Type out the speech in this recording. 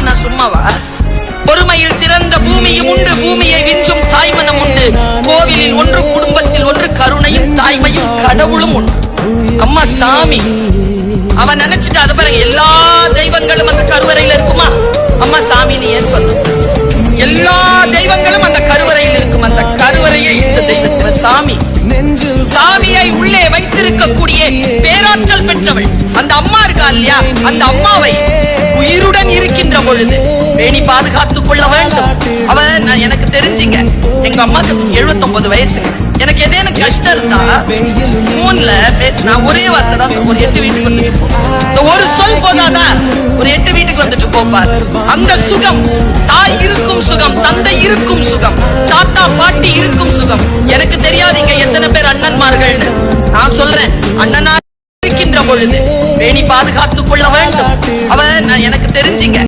நான் சும்மாவா? பொறுமையில் சிறந்த பூமியும் உண்டு, பூமியை விஞ்சும் தாய்மனம் உண்டு. கோவிலில் ஒன்று, குடும்பத்தில் ஒன்று, கருணையும் தாய்மையும் கடவுளும் உண்டு. அம்மா சாமி. அவன் நினைச்சிட்டு அதை பாருங்க, எல்லா தெய்வங்களும் அந்த கருவறையில் இருக்குமா? அம்மா சாமி நீ ஏன் சொல்ல? எல்லா தெய்வங்களும் அந்த கருவறையில் இருக்கும். அந்த கருவறையை இந்த தெய்வத்தின் சாமி. சாமியை உள்ளே வைத்திருக்கக்கூடிய பேராற்றல் பெற்றவள் அந்த அம்மா இருக்கா இல்லையா? அந்த அம்மாவை உயிருடன் இருக்கின்ற பொழுது பேணி பாதுகாத்துக் கொள்ள வேண்டும். அவன் எனக்கு தெரிஞ்சுங்க, எங்க அம்மாக்கு 79 வயசு. எனக்கு ஏதேனும் கஷ்டம் இருந்தா போன்ல பேசினா ஒரே வார்த்தை தான், ஒரு 8 வீட்டுக்கு வந்துட்டு போ. ஒரு சொல் போதாதான், ஒரு 8 வீட்டுக்கு வந்துட்டு போப்பார். அந்த சுகம், தாய் இருக்கும் சுகம், தந்தை இருக்கும் சுகம், தாத்தா பாட்டி இருக்கும் சுகம். எனக்கு தெரியாது இங்க எத்தனை பேர் அண்ணன்மார்கள்னு. நான் சொல்றேன், அண்ணனா இருக்கின்ற பொழுது பேணி பாதுகாத்துக் கொள்ள வேண்டும். அவன் எனக்கு தெரிஞ்சுங்க.